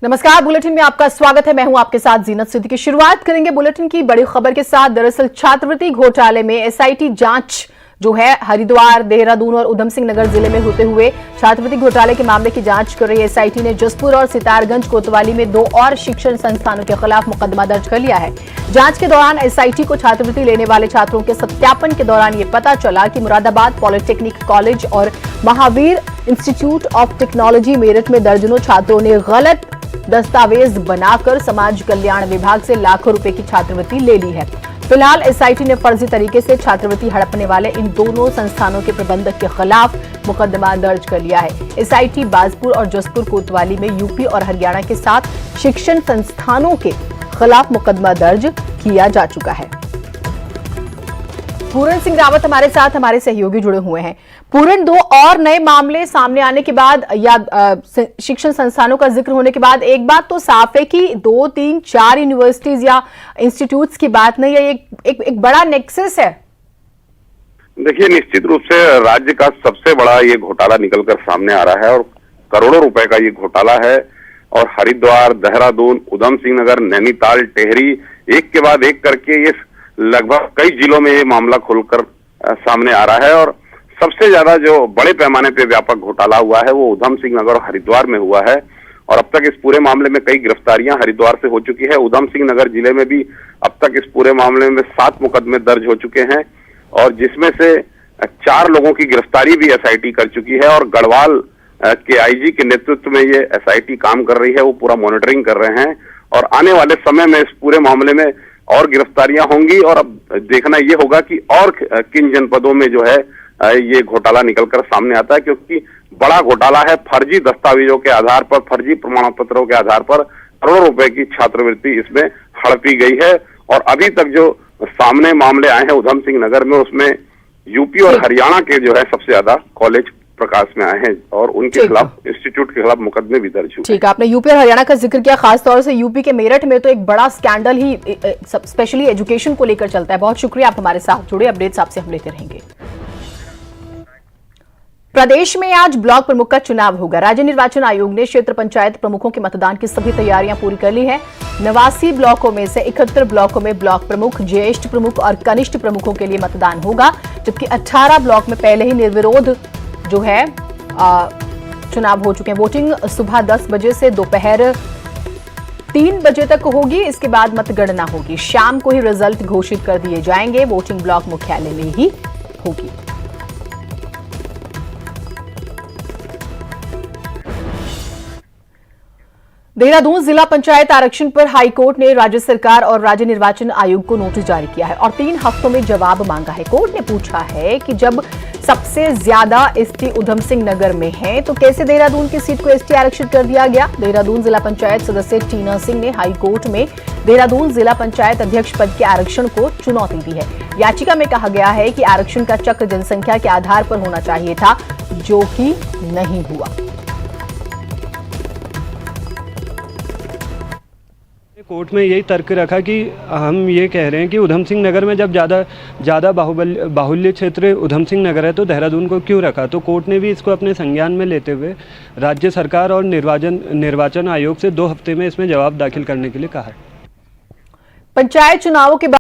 नमस्कार, बुलेटिन में आपका स्वागत है। मैं हूं आपके साथ जीनत सिद्दीकी। शुरुआत करेंगे बुलेटिन की बड़ी खबर के साथ। दरअसल छात्रवृत्ति घोटाले में एसआईटी जांच जो है हरिद्वार, देहरादून और उधम सिंह नगर जिले में होते हुए छात्रवृत्ति घोटाले के मामले की जांच कर रही एसआईटी ने जसपुर और सितारगंज कोतवाली में 2 और शिक्षण संस्थानों के खिलाफ मुकदमा दर्ज कर लिया है। जांच के दौरान एसआईटी को छात्रवृत्ति लेने वाले छात्रों के सत्यापन के दौरान ये पता चला कि मुरादाबाद पॉलिटेक्निक कॉलेज और Mahavir institute of technology Meerut में दर्जनों छात्रों ने गलत दस्तावेज बनाकर समाज कल्याण विभाग से लाखों रुपए की छात्रवृत्ति ले ली है। फिलहाल एसआईटी ने फर्जी तरीके से छात्रवृत्ति हड़पने वाले इन दोनों संस्थानों के प्रबंधक के खिलाफ मुकदमा दर्ज कर लिया है। एसआईटी बाजपुर और जसपुर कोतवाली में यूपी और हरियाणा के 7 शिक्षण संस्थानों के खिलाफ मुकदमा दर्ज किया जा चुका है। पूरन सिंह रावत हमारे साथ, हमारे सहयोगी जुड़े हुए हैं। पूरन, 2 और नए मामले सामने आने के बाद या शिक्षण संस्थानों का जिक्र होने के बाद एक बात तो साफ है कि 2, 3, 4 यूनिवर्सिटीज या इंस्टीट्यूट्स की बात नहीं है, एक बड़ा नेक्सस है। देखिए, निश्चित रूप से राज्य का सबसे बड़ा ये घोटाला निकलकर सामने आ रहा है और करोड़ों रुपए का ये घोटाला है। और हरिद्वार, देहरादून, उधम सिंह नगर, नैनीताल, टेहरी, एक के बाद एक करके ये लगभग कई जिलों में ये मामला खुलकर सामने आ रहा है। और सबसे ज्यादा जो बड़े पैमाने पे व्यापक घोटाला हुआ है वो उधम सिंह नगर और हरिद्वार में हुआ है। और अब तक इस पूरे मामले में कई गिरफ्तारियां हरिद्वार से हो चुकी है। उधम सिंह नगर जिले में भी अब तक इस पूरे मामले में 7 मुकदमे दर्ज हो चुके हैं और जिसमें से 4 लोगों की गिरफ्तारी भी एसआईटी कर चुकी है। और गढ़वाल के आईजी के नेतृत्व में ये एसआईटी काम कर रही है, वो पूरा मॉनिटरिंग कर रहे हैं। और आने वाले समय में इस पूरे मामले में और गिरफ्तारियां होंगी और अब देखना ये होगा कि और किन जनपदों में जो है ये घोटाला निकलकर सामने आता है, क्योंकि बड़ा घोटाला है। फर्जी दस्तावेजों के आधार पर, फर्जी प्रमाण पत्रों के आधार पर करोड़ों रुपए की छात्रवृत्ति इसमें हड़पी गई है। और अभी तक जो सामने मामले आए हैं उधम सिंह नगर में, उसमें यूपी और हरियाणा के जो है सबसे ज्यादा कॉलेज प्रकाश में आए हैं और उनके खिलाफ, इंस्टीट्यूट के खिलाफ मुकदमे भी दर्ज हुए। ठीक है, आपने यूपी और हरियाणा का जिक्र किया, खास तौर से यूपी के मेरठ में तो एक बड़ा स्कैंडल ही स्पेशली एजुकेशन को लेकर चलता है। बहुत शुक्रिया, आप हमारे साथ जुड़े। अपडेट्स आपसे हम लेते रहेंगे। प्रदेश में आज ब्लॉक प्रमुख का चुनाव होगा। राज्य निर्वाचन आयोग ने क्षेत्र पंचायत प्रमुखों के मतदान की सभी तैयारियां पूरी कर ली है। 89 ब्लॉकों में से 71 ब्लॉकों में ब्लॉक प्रमुख, ज्येष्ठ प्रमुख और कनिष्ठ प्रमुखों के लिए मतदान होगा, जबकि 18 ब्लॉक में पहले ही निर्विरोध जो है चुनाव हो चुके हैं। वोटिंग सुबह 10 बजे से दोपहर 3 बजे तक होगी। इसके बाद मतगणना होगी। शाम को ही रिजल्ट घोषित कर दिए जाएंगे। वोटिंग ब्लॉक मुख्यालय में ही होगी। देहरादून जिला पंचायत आरक्षण पर हाईकोर्ट ने राज्य सरकार और राज्य निर्वाचन आयोग को नोटिस जारी किया है और 3 हफ्तों में जवाब मांगा है। कोर्ट ने पूछा है कि जब सबसे ज्यादा एसटी उधम सिंह नगर में है तो कैसे देहरादून की सीट को एसटी आरक्षित कर दिया गया। देहरादून जिला पंचायत सदस्य टीना सिंह ने हाईकोर्ट में देहरादून जिला पंचायत अध्यक्ष पद के आरक्षण को चुनौती दी है। याचिका में कहा गया है कि आरक्षण का चक्र जनसंख्या के आधार पर होना चाहिए था, जो कि नहीं हुआ। कोर्ट में यही तर्क रखा कि हम ये कह रहे हैं कि उधम सिंह नगर में जब ज़्यादा बाहुल्य क्षेत्र उधम सिंह नगर है तो देहरादून को क्यों रखा। तो कोर्ट ने भी इसको अपने संज्ञान में लेते हुए राज्य सरकार और निर्वाचन आयोग से 2 हफ्ते में इसमें जवाब दाखिल करने के लिए कहा है। पंचायत चुनावों के